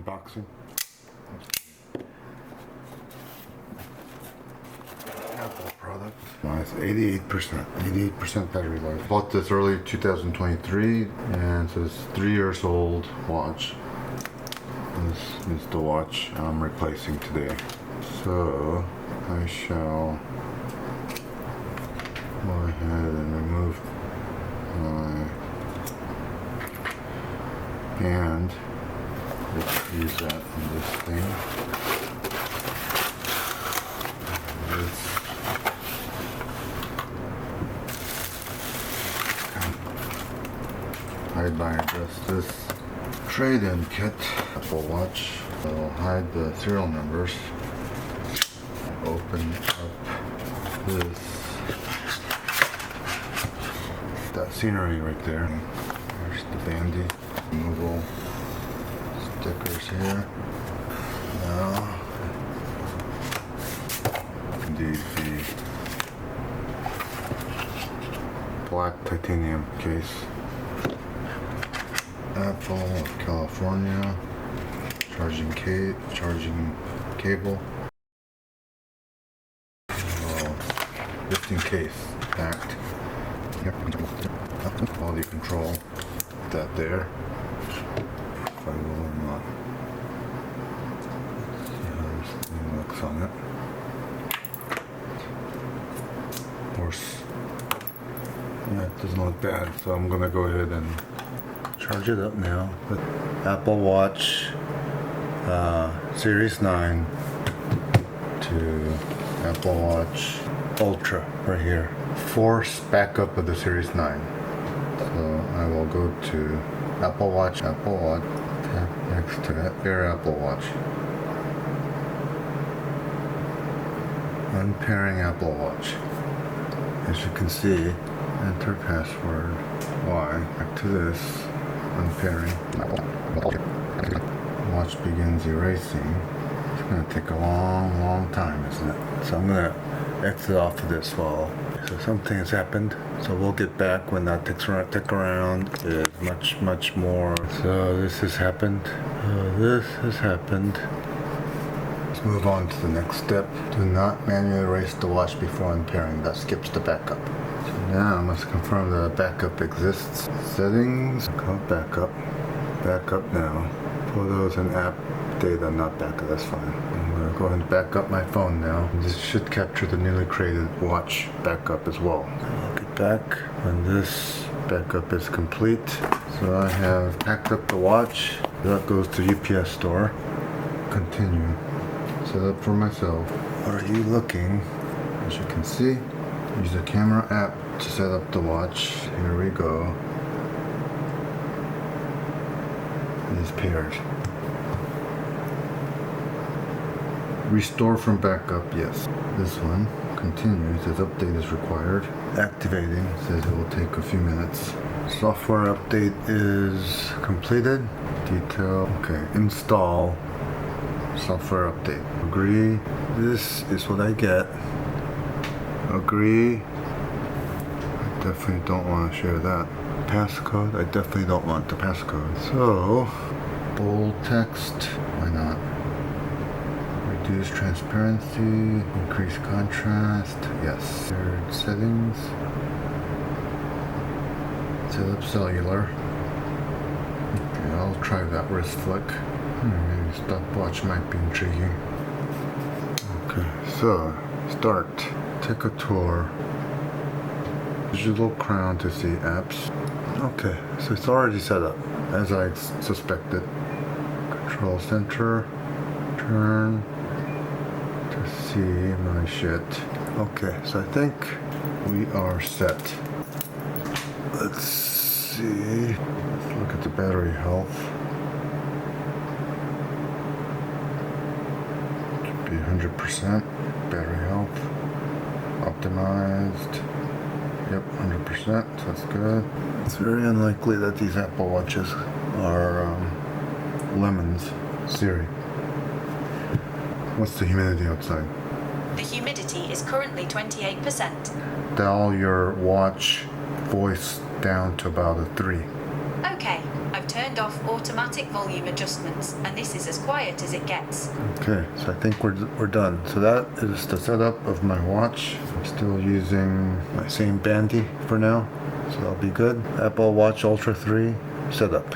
unboxing. Apple product. It's 88% battery life. Bought this early 2023, and so it's 3 years old watch. This is the watch I'm replacing today. So I shall go ahead and remove my band. Let's use that from this thing. Hide my address. This trade-in kit Apple Watch. I'll hide the serial numbers. Open up this. That scenery right there. There's the bandy. Removal stickers here. Now, indeed the black titanium case. Apple of California. Charging cable. Lifting case packed. Quality control. That there. If I will or not. See how this thing looks on it. Of course, yeah, it doesn't look bad, so I'm gonna go ahead and charge it up now with Apple Watch Series 9 to Apple Watch Ultra right here. Force backup of the Series 9. So I will go to Apple Watch, tap next to it, Air Apple Watch. Unpairing Apple Watch. As you can see, enter password Y. Back to this. Unpairing. Watch begins erasing. It's going to take a long time, isn't it? So I'm going to exit off of this wall. So something has happened. So we'll get back when that tick around is much more. So this has happened. Let's move on to the next step. Do not manually erase the watch before unpairing. That skips the backup. Now I must confirm that a backup exists. Settings, call backup. Backup now. Photos and app data not backup, that's fine. I'm going to go ahead and back up my phone now. This should capture the newly created watch backup as well. I'll get back when this backup is complete. So I have packed up the watch. That goes to UPS store. Continue. Set up for myself. Are you looking? As you can see, use the camera app to set up the watch. Here we go. It is paired. Restore from backup, yes. This one continues, says update is required. Activating, says it will take a few minutes. Software update is completed. Detail, okay, install. Software update. Agree. This is what I get. Agree. I definitely don't want to share that. Passcode. I definitely don't want the passcode. So, bold text. Why not? Reduce transparency. Increase contrast. Yes. Shared settings. Set up cellular. Okay, I'll try that wrist flick. Maybe stopwatch might be intriguing. Okay, so start. Take a tour. Digital crown to see apps. Okay, so it's already set up, as I suspected. Control center. Turn to see my shit. Okay, so I think we are set. Let's see. Let's look at the battery health. 100% battery health optimized. Yep, 100%, so that's good. It's very unlikely that these Apple Watches are lemons. Siri, what's the humidity outside? The humidity is currently 28%. Dial your watch voice down to about a 3. Okay, I've turned off automatic volume adjustments, and this is as quiet as it gets. Okay, so I think we're done. So that is the setup of my watch. I'm still using my same bandy for now, so that'll be good. Apple Watch Ultra 3 setup.